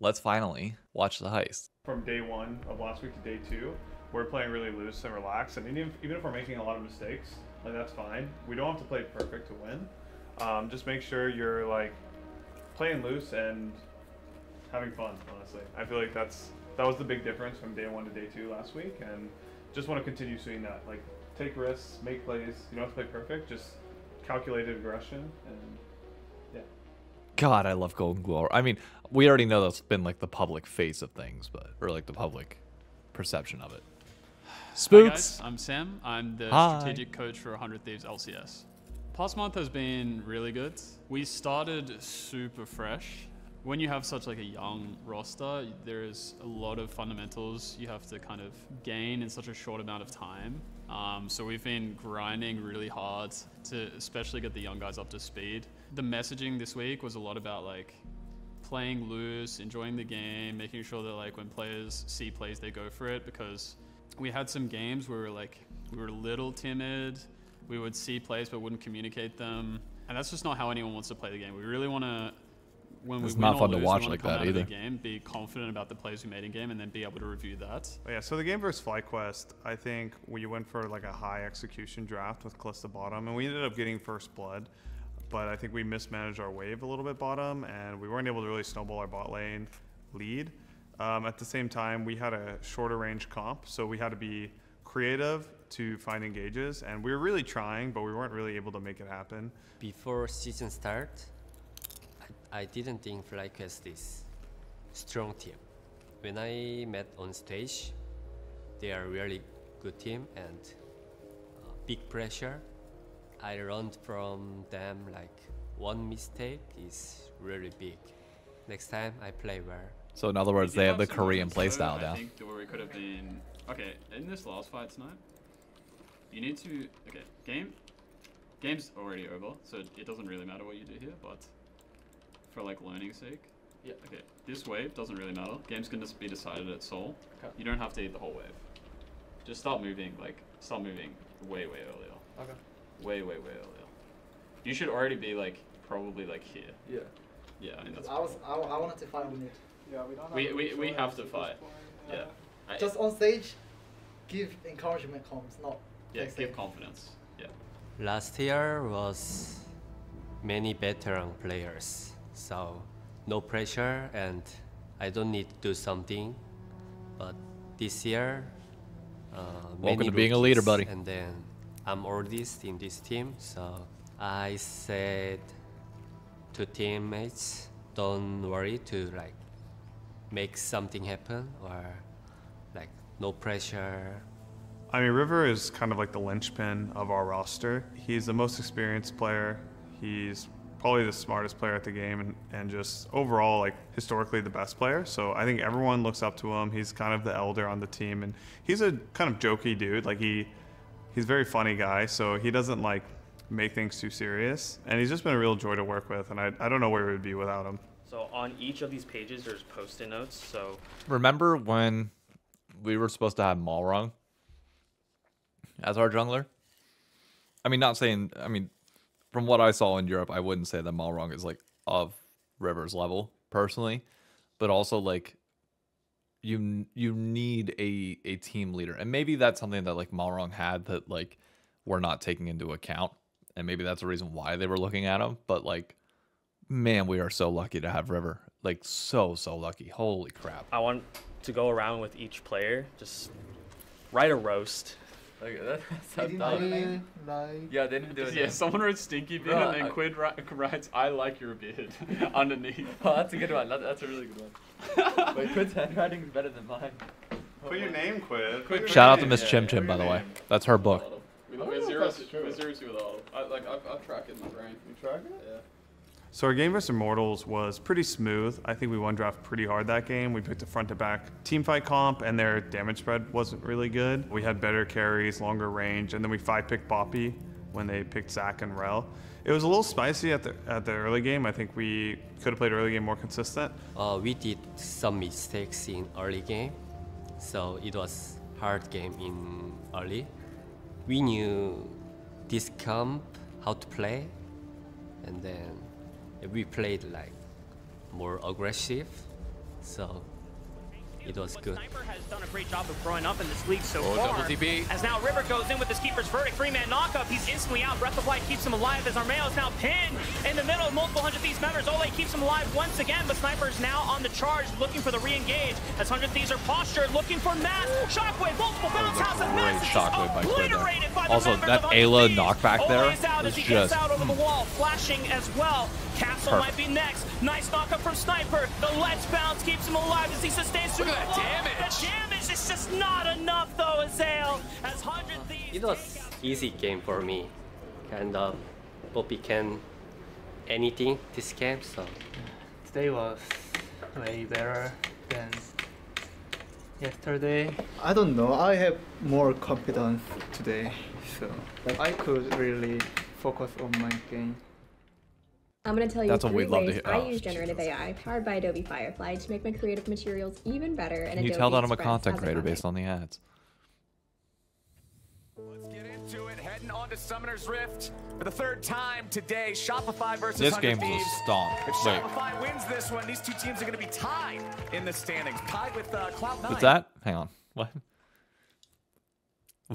let's finally watch the heist. From day one of last week to day two, we're playing really loose and relaxed, and even if we're making a lot of mistakes, like that's fine. We don't have to play perfect to win. Just make sure you're like playing loose and having fun. Honestly, I feel like that was the big difference from day one to day two last week, and just want to continue seeing that. Like, take risks, make plays. You don't have to play perfect, just calculated aggression, and yeah. God, I love Golden Glory. I mean, we already know that's been like the public face of things, or like the public perception of it. Spooks. Hi guys, I'm Sam. I'm the strategic coach for 100 Thieves LCS. Past month has been really good. We started super fresh. When you have such like a young roster, there's a lot of fundamentals you have to kind of gain in such a short amount of time. So we've been grinding really hard to especially get the young guys up to speed. The messaging this week was a lot about like playing loose, enjoying the game, making sure that like when players see plays, they go for it, because we had some games where we were a little timid. We would see plays but wouldn't communicate them. And that's just not how anyone wants to play the game. We really want to, when it's we not win fun or to lose, watch we like come that out of either. the game, be confident about the plays we made in game, and then be able to review that. But yeah, so the game versus FlyQuest, I think we went for like a high execution draft with Calista bottom, and we ended up getting first blood. But I think we mismanaged our wave a little bit bottom, and we weren't able to really snowball our bot lane lead. At the same time, we had a shorter range comp, so we had to be creative to find engages, and we were really trying, but we weren't really able to make it happen. Before season start, I didn't think FlyQuest is strong team. When I met on stage, they are really good team and big pressure. I learned from them like one mistake is really big. Next time I play well. So in other words, they have the Korean playstyle I down. think where we could have been, okay, in this last fight tonight, you need to, okay, game's already over, so it doesn't really matter what you do here, but for like learning's sake, yeah, okay, this wave doesn't really matter. Game's gonna be decided at Seoul. Okay. You don't have to eat the whole wave. Just start moving way earlier. Okay. Way earlier. You should already be like, probably like here. Yeah. Yeah, I mean that's I wanted to fight with it. Yeah, we don't. we have to fight. Yeah. Just on stage, give encouragement comms, not. Yeah, like give say- confidence. Yeah. Last year was many veteran players, so no pressure and I don't need to do something. But this year, Welcome many to being a leader, rookies, buddy. And then I'm oldest in this team, so I said to teammates, don't worry to like make something happen, or like no pressure. I mean, River is kind of like the linchpin of our roster. He's the most experienced player. He's probably the smartest player at the game, and just overall, like, historically the best player. So I think everyone looks up to him. He's kind of the elder on the team, and he's a kind of jokey dude. Like, he's a very funny guy, so he doesn't, like, make things too serious. And he's just been a real joy to work with, and I don't know where we would be without him. So on each of these pages, there's post-it notes. So Remember when we were supposed to have Malrung as our jungler? I mean, not saying, I mean, from what I saw in Europe, I wouldn't say that Malrung is like of River's level personally, but also like you need a team leader, and maybe that's something that like Malrung had that like we're not taking into account, and maybe that's the reason why they were looking at him. But like, man, we are so lucky to have River. Like so lucky. Holy crap! I want to go around with each player, just write a roast. Like, that's Did you dumb. like, Yeah, they didn't do it. Yeah, someone wrote stinky beard, Bro, and then Quid writes, I like your beard underneath. Oh, that's a good one. That's a really good one. Wait, Quid's handwriting is better than mine. Put your name, Quid. Shout out to Miss Chim Chim, by the way. That's her book. We're seriously with all. I've tracked it in my brain. You track it? Yeah. So our game versus Immortals was pretty smooth. I think we won draft pretty hard that game. We picked a front-to-back teamfight comp, and their damage spread wasn't really good. We had better carries, longer range, and then we 5-picked Boppy when they picked Zac and Rel. It was a little spicy at the early game. I think we could have played early game more consistent. We did some mistakes in early game, so it was hard game in early. We knew this comp, how to play, and then we played like more aggressive, so it was good. Sniper has done a great job of growing up in this league so Oh, far. double TP. As now River goes in with his keeper's verdict, 3-man knockup. He's instantly out. Breath of Light keeps him alive as Armeo is now pinned in the middle of multiple 100 Thieves members. Ole keeps him alive once again, but Sniper's now on the charge, looking for the re-engage. As 100 Thieves are postured, looking for Mass. Shockwave, multiple bounce houses. Great Mass is shockwave by Quid there. obliterated by the Also, members that of Ayla 100 Thieves. knockback Ole there is out was as he just gets out over the wall, flashing as well. Castle might be next. Nice knockup from Sniper. The Let's Bounce keeps him alive as he sustains super. Look at that damage. The damage is just not enough though, Azale. As 100 Thieves. It was easy game for me. Kind of Poppy can anything this game, so Today was way better than yesterday. I don't know. I have more confidence today, so I could really focus on my game. I'm going to tell you That's what 3 we'd love to ways hear. I Oh, use generative AI powered by Adobe Firefly to make my creative materials even better. And Can you Adobe tell that I'm a Express content has a creator content. based on the ads? Let's get into it. Heading on to Summoner's Rift for the 3rd time today. Shopify versus This 100 game's a Thieves. stomp. If Wait, Shopify wins this one, these two teams are going to be tied in the standings. Tied with Cloud9. what's that? Hang on. What?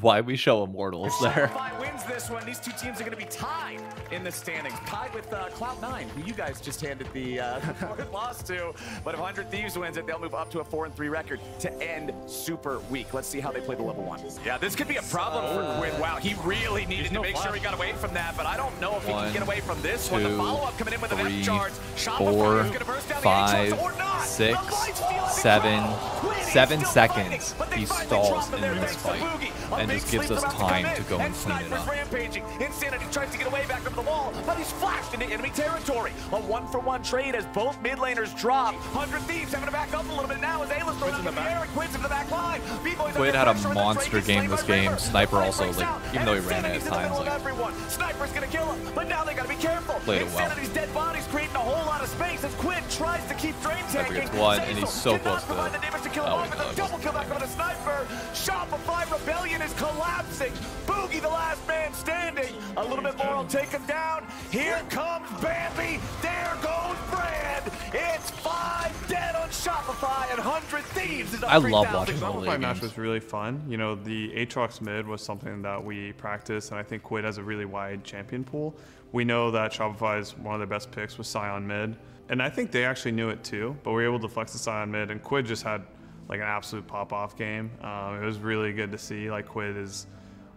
Why we show Immortals If there? Shopify wins this one, these two teams are going to be tied in the standings. Tied with Cloud9, who you guys just handed the 4th loss to. But if 100 Thieves wins it, they'll move up to a 4-3 record to end Super Week. Let's see how they play the level 1. Yeah, this could be a problem for Quid. Wow, he really needed to make sure he got away from that, but I don't know if he can get away from this one. The follow-up coming in with an F charge. Shopify is going to burst down the A-charge or not. 6, The Lights feel 7, Quid is 7 still seconds. fighting, but they He find the stalls drop in there this thanks to fight Boogie. A and big just gives sleep us about to time come to in, go and clean it Sniper's up. rampaging. Insanity tries to get away back over the wall, but he's flashed into enemy territory. A 1-for-1 trade as both mid laners drop. 100 Thieves having to back up a little bit now as Ayla's thrown in the air and Quid's in the back line. Quid had a monster game this game. Sniper also, like, even though he ran out of times, like, Sniper's gonna kill him, but now they gotta be careful. played it well. Insanity's dead body's creating a whole lot of space as Quid tries to keep drain Sniper tanking. gets one, and he's so close to provide the damage to kill him off, and the double kill back on the Sniper. Shopify Rebellion is collapsing. Boogie, the last man standing. A little bit more will take him down. Here comes Bambi. There goes Brand. It's 5 dead on Shopify, and 100 Thieves is up I love 3,000. watching The all Shopify the match games. was really fun. You know, the Aatrox mid was something that we practiced, and I think Quid has a really wide champion pool. We know that Shopify is one of their best picks with Scion mid, and I think they actually knew it too, but we were able to flex the Scion mid, and Quid just had like an absolute pop-off game. It was really good to see. Like, Quid is,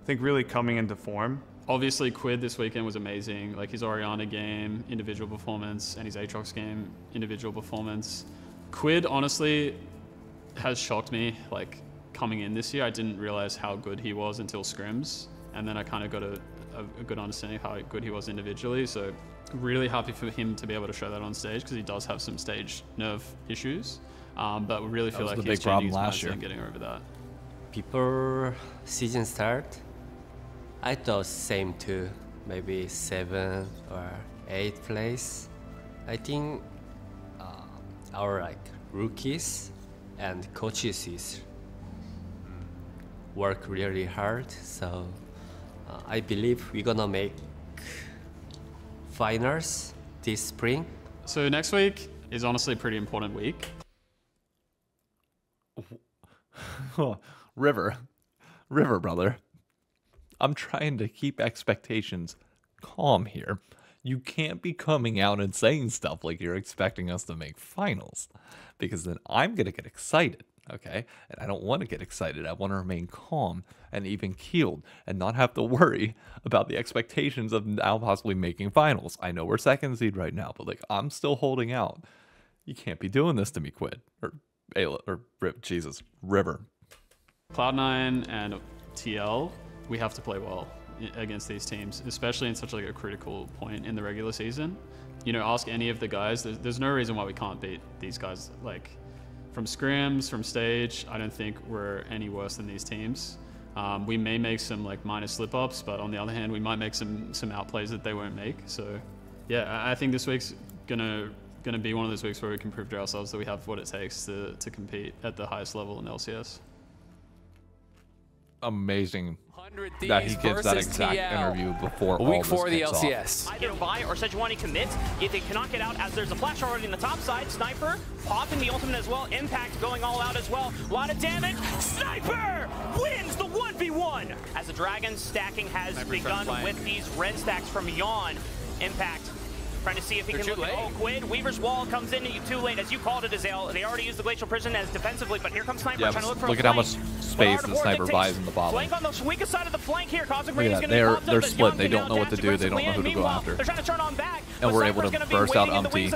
I think, really coming into form. Obviously, Quid this weekend was amazing. Like his Oriana game, individual performance, and his Aatrox game, individual performance. Quid honestly has shocked me. Like coming in this year, I didn't realize how good he was until scrims, and then I kind of got a good understanding of how good he was individually. So really happy for him to be able to show that on stage because he does have some stage nerve issues. But we really feel like the he's big problem changing his last mindset year. and getting over that. Before season start, I thought same too, maybe 7th or 8th place. I think our like rookies and coaches is work really hard. So I believe we're gonna make finals this spring. So next week is honestly a pretty important week. River, brother. I'm trying to keep expectations calm here. You can't be coming out and saying stuff like you're expecting us to make finals, because then I'm going to get excited, okay? And I don't want to get excited. I want to remain calm and even keeled and not have to worry about the expectations of now possibly making finals. I know we're 2nd seed right now, but like I'm still holding out. You can't be doing this to me, Quid. Or Ayla, or Jesus, River. Cloud9 and TL, we have to play well against these teams, especially in such like a critical point in the regular season. You know, ask any of the guys, there's no reason why we can't beat these guys. Like from scrims, from stage, I don't think we're any worse than these teams. We may make some like minor slip-ups, but on the other hand, we might make some outplays that they won't make. So yeah, I think this week's gonna be one of those weeks where we can prove to ourselves that we have what it takes to compete at the highest level in LCS. amazing that he gives that exact interview before Week all 4 of the this kicks LCS. off. Either buy or Sejuani commits. If they cannot get out, as there's a flash already in the top side, Sniper popping the ultimate as well. Impact going all out as well. A lot of damage. Sniper wins the 1v1 as the Dragon stacking has begun with these red stacks from Yawn. Impact trying to see if he can look at Quid. Weaver's Wall comes in too late, as you called it, Azale. They already used the Glacial Prison as defensively, but here comes Sniper trying to look for look a at how much flank. space the Sniper buys in the bottom. Flank on the weakest side of the flank here. Cosmic Look Ray at is that. going to be They're split. They don't know what to do. They don't know who to go after. They're trying to turn on back. And we're able to burst out Umpty.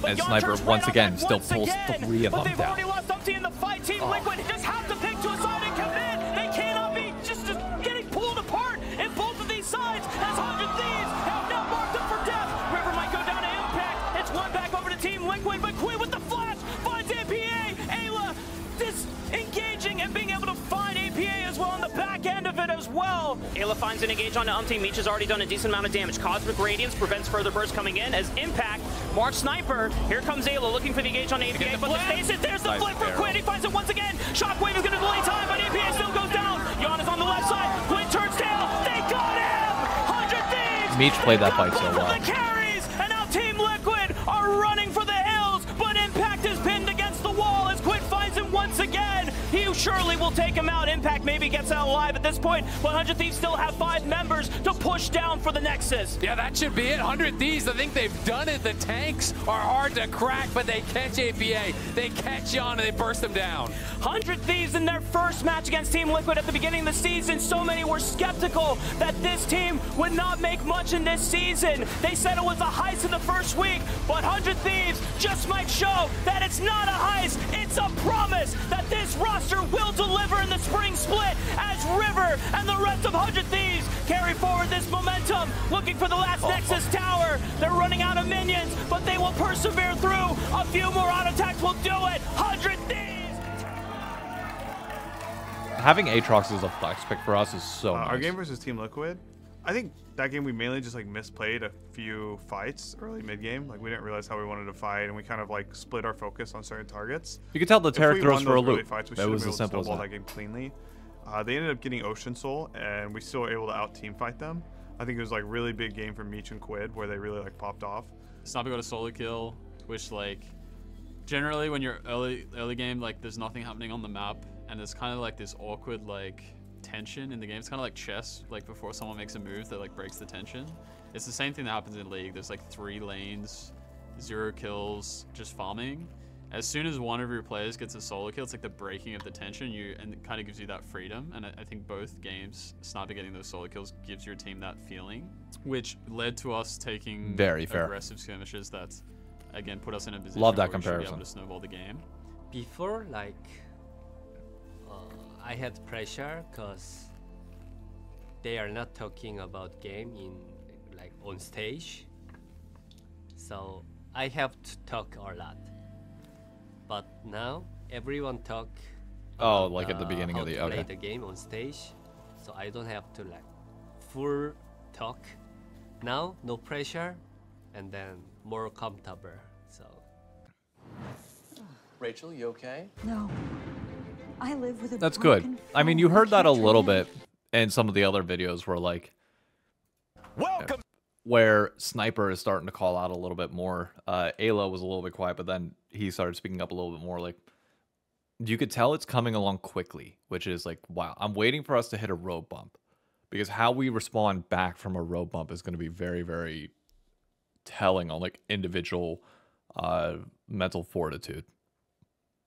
And Sniper, once again, still pulls 3 of them down. But they've already lost Umpty in the fight. Team Liquid just have to pick to a side and commit. They cannot be just getting pulled apart in both of these sides as 100 Thieves have now marked up for death. River might go down to Impact. It's one back over to Team Liquid, but Quid with the flash finds APA. Ayla disengaging and being able to find APA as well on the back end of it as well. Ayla finds an engage onto Umpty. Meech has already done a decent amount of damage. Cosmic Radiance prevents further bursts coming in as Impact marks Sniper. Here comes Ayla looking for the engage on APA, but the stasis, there's the flip for Quid. He finds it once again. Shockwave is going to delay time, but APA still goes down. Yawn is on the left side. Quid turns tail. They got him! 100 Thieves! Meech played that fight so well. The carries, and now Team Liquid are running for the hills, but Impact is pinned against the wall as Quid finds him once again. He surely will take him out. Impact maybe gets out alive at this point, but 100 Thieves still have 5 members to push down for the Nexus. Yeah, that should be it. 100 Thieves, I think they've done it. The tanks are hard to crack, but they catch APA. They catch Yawn and they burst them down. 100 Thieves in their first match against Team Liquid at the beginning of the season. So many were skeptical that this team would not make much in this season. They said it was a heist in the first week, but 100 Thieves just might show that it's not a heist. It's a promise that this roster will deliver in the spring split as River and the rest of 100 Thieves carry forward this momentum, looking for the last Nexus tower. They're running out of minions, but they will persevere through. A few more auto attacks will do it. 100 Thieves! Having Aatrox as a flex pick for us is so nice. Our game versus Team Liquid, I think that game we mainly just like misplayed a few fights early mid game. Like we didn't realize how we wanted to fight, and we kind of like split our focus on certain targets. You could tell the Taric throws for a loop. Fights, we that was as simple as that game cleanly. They ended up getting Ocean Soul, and we still were able to out team fight them. I think it was like really big game for Meech and Quid, where they really like popped off. Sniper got a solo kill, which like generally when you're early game, like there's nothing happening on the map, and it's kind of like this awkward like tension in the game. It's kind of like chess, like before someone makes a move that like breaks the tension. It's the same thing that happens in League. There's like 3 lanes, 0 kills, just farming. As soon as one of your players gets a solo kill, it's like the breaking of the tension, and it kind of gives you that freedom. And I think both games, Sniper getting those solo kills gives your team that feeling, which led to us taking very fair aggressive skirmishes that, again, put us in a position Love that where we should be comparison. able to snowball the game. Before, like, I had pressure because they are not talking about game in like on stage, so I have to talk a lot. But now everyone talk. Like at the beginning how of the to play the game on stage, so I don't have to like full talk. Now no pressure, and then more comfortable. So. Rachel, you okay? No. I live with a That's good. I mean, you heard that a little bit in some of the other videos where like where Sniper is starting to call out a little bit more. Ayla was a little bit quiet, but then he started speaking up a little bit more. Like you could tell it's coming along quickly, which is like, wow, I'm waiting for us to hit a road bump, because how we respond back from a road bump is going to be very, very telling on like individual mental fortitude.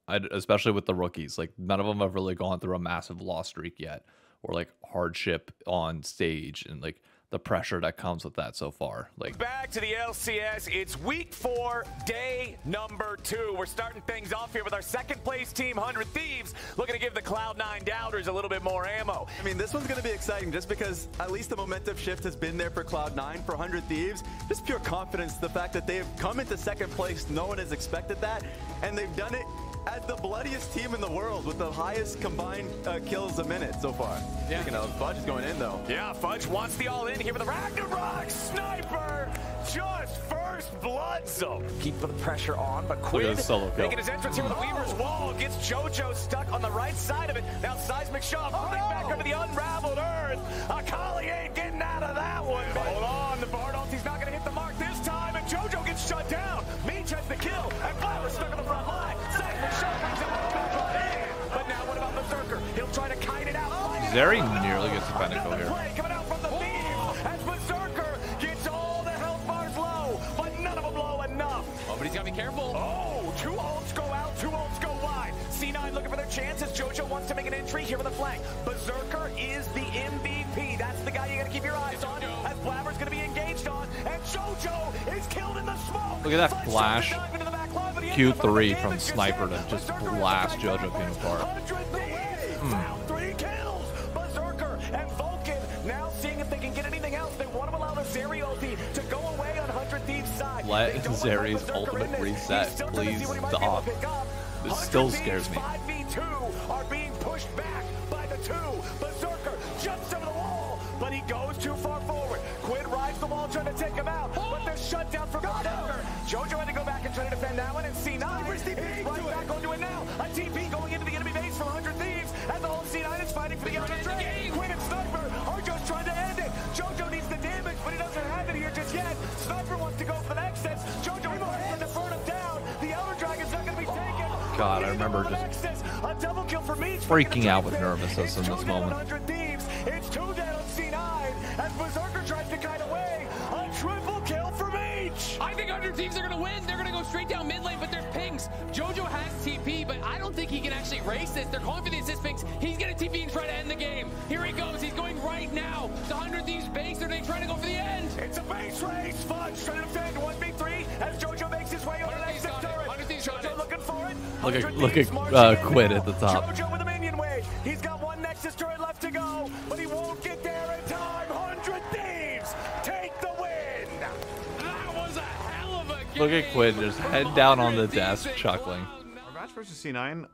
Especially with the rookies, like none of them have really gone through a massive loss streak yet, or like hardship on stage and like the pressure that comes with that so far. Like back to the LCS, it's week 4, day number 2. We're starting things off here with our second place team, 100 Thieves, looking to give the Cloud9 doubters a little bit more ammo. I mean, this one's going to be exciting just because at least the momentum shift has been there for Cloud9, for 100 Thieves. Just pure confidence, the fact that they've come into second place, no one has expected that, and they've done it as the bloodiest team in the world with the highest combined kills a minute so far. Yeah. Speaking of, Fudge is going in though. Yeah, Fudge wants the all in here with the Ragnarok. Sniper just first First blood zone. Keep the pressure on, but Look at Quid this solo kill. making his entrance here with the Weaver's Wall. Gets JoJo stuck on the right side of it. Now Seismic Shot running back over the unraveled earth. Akali ain't getting out of that one. But hold on, the Bard ulti's not going to hit the mark this time, and JoJo gets shut down. Meech has the kill, and Flower stuck on the front line. Seismic Shot brings it back on in. But now what about Berserker? He'll try to kite it out. Zeri nearly gets the Pentacle here. Coming out from the Thieves as Berserker gets all the health bars low, but none of them low enough. Oh, but he's got to be careful. Oh, 2 ults go out, 2 ults go wide. C9 looking for their chances. JoJo wants to make an entry here with a flank. Berserker is the MVP. That's the guy you got to keep your eyes on, as Blabber's going to be engaged on, and JoJo is killed in the smoke. Look at that flash. Q3 from Sniper to just blast JoJo Pin apart. 3 kills. Berserker and Vulcan now seeing if they can get anything else. They want to allow the Zeri ulti to go away on 100 Thieves' side. Let Zeri's ultimate reset, please stop. This still scares me. 5v2 are being pushed back by the 2. Berserker jumps over the wall, but he goes too far forward. Quid rides the wall trying to take him out, but they're shut down from Berserker. JoJo had to go back and try to defend that one, and C9 is right back onto it now. A TP going into the enemy base from 100 Thieves, as the whole C9 is fighting for the other trade. Quid and Sniper are just trying to end it. JoJo needs the damage, but he doesn't have it here just yet. Sniper wants to go for the next sense. JoJo wants to burn him down. The Elder Dragon's not going to be taken. God, I remember just a double kill for Meech, freaking out with nervousness in this moment. It's 2 down on C9 as Berserker tries to kite away. A triple kill for Meech. I think 100 Thieves are going to win. They're going to go straight down mid lane, but there's pings. JoJo has TP, but I don't think he can actually race this. They're calling for the assist pings. He's going to TP and try to end the game. Here he goes. He's going right now. The 100 Thieves base, are they trying to go for the end? It's a base race. Fudge trying to defend 1v3 as JoJo makes his way over the next turret. JoJo looking for it. Look at Quid at the top. JoJo with a minion wave. He's got 1 Nexus turret left to go, but he won't get there in time. 100 Thieves take the win. That was a hell of a game. Look at Quid just head down on the desk chuckling. Our match versus C9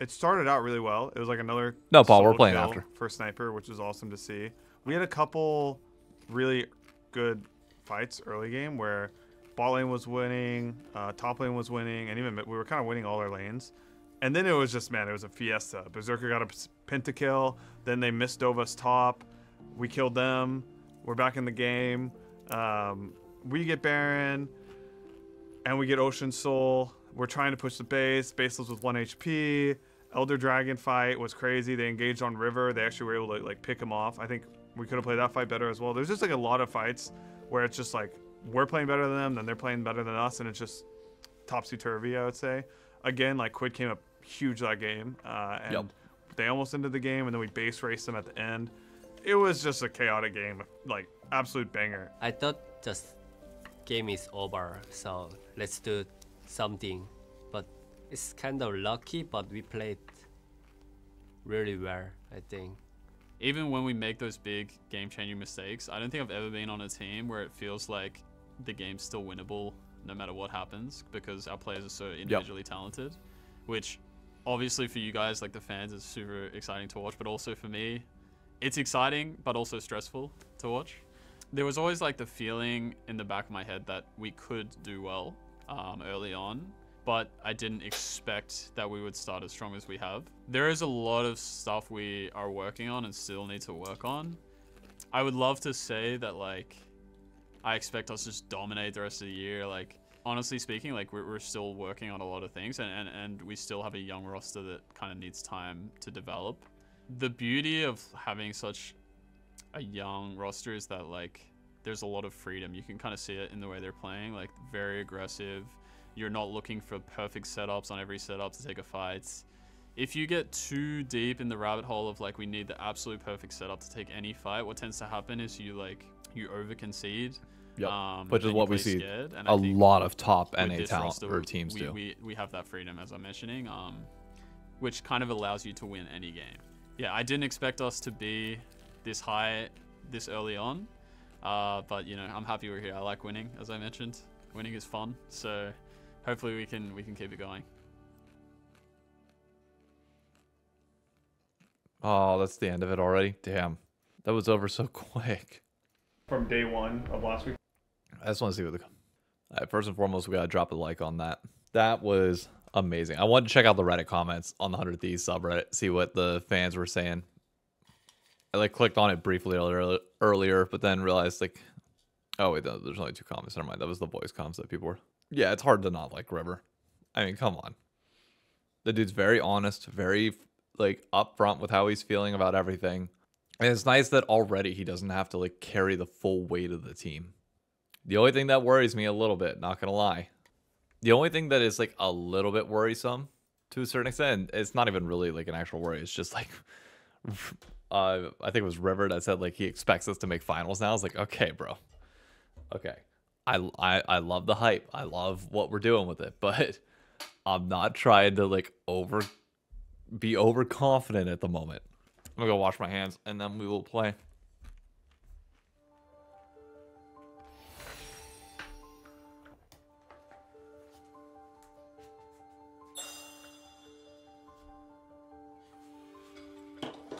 it started out really well. It was like another No, Paul, we're solo playing kill after. for Sniper, which was awesome to see. We had a couple really good fights early game where bot lane was winning, top lane was winning, and even we were kind of winning all our lanes. And then it was just, man, it was a fiesta. Berserker got a pentakill, then they missed Dova's top. We killed them. We're back in the game. We get Baron, and we get Ocean Soul. We're trying to push the base. Base lives with 1 HP. Elder Dragon fight was crazy. They engaged on River. They actually were able to like pick him off. I think we could have played that fight better as well. There's just like a lot of fights where it's just like we're playing better than them, then they're playing better than us, and it's just topsy-turvy, I would say. Again, like Quid came up huge that game, and they almost ended the game, and then we base raced them at the end. It was just a chaotic game, like absolute banger. I thought just game is over, so let's do something. But it's kind of lucky, but we played really well, I think. Even when we make those big game-changing mistakes, I don't think I've ever been on a team where it feels like the game's still winnable no matter what happens, because our players are so individually talented, which obviously for you guys, like the fans, is super exciting to watch, but also for me, it's exciting, but also stressful to watch. There was always like the feeling in the back of my head that we could do well early on, but I didn't expect that we would start as strong as we have. There is a lot of stuff we are working on and still need to work on. I would love to say that like I expect us to just dominate the rest of the year. Like honestly speaking, like we're still working on a lot of things, and we still have a young roster that kind of needs time to develop. The beauty of having such a young roster is that like there's a lot of freedom. You can kind of see it in the way they're playing, like very aggressive. You're not looking for perfect setups on every setup to take a fight. If you get too deep in the rabbit hole of like we need the absolute perfect setup to take any fight, what tends to happen is you over concede. Which is what we see a lot of top NA talent or teams do. We have that freedom, as I'm mentioning, which kind of allows you to win any game. Yeah, I didn't expect us to be this high this early on, but you know, I'm happy we're here. I like winning, as I mentioned. Winning is fun, so hopefully we can keep it going. Oh, that's the end of it already. Damn, that was over so quick. From day one of last week. I just want to see what First and foremost, we gotta drop a like on that. That was amazing. I wanted to check out the Reddit comments on the 100 Thieves subreddit, see what the fans were saying. I like clicked on it briefly earlier, but then realized like, oh wait, there's only 2 comments. Never mind. That was the voice comments that people were. Yeah, it's hard to not like River. I mean, come on. The dude's very honest, very like upfront with how he's feeling about everything. And it's nice that already he doesn't have to like carry the full weight of the team. The only thing that worries me a little bit, not gonna lie. The only thing that is like a little bit worrisome to a certain extent, it's not even really like an actual worry. It's just like, I think it was River that said like he expects us to make finals now. I was like, okay, bro. Okay. I love the hype. I love what we're doing with it, but I'm not trying to like be overconfident at the moment. I'm gonna go wash my hands and then we will play.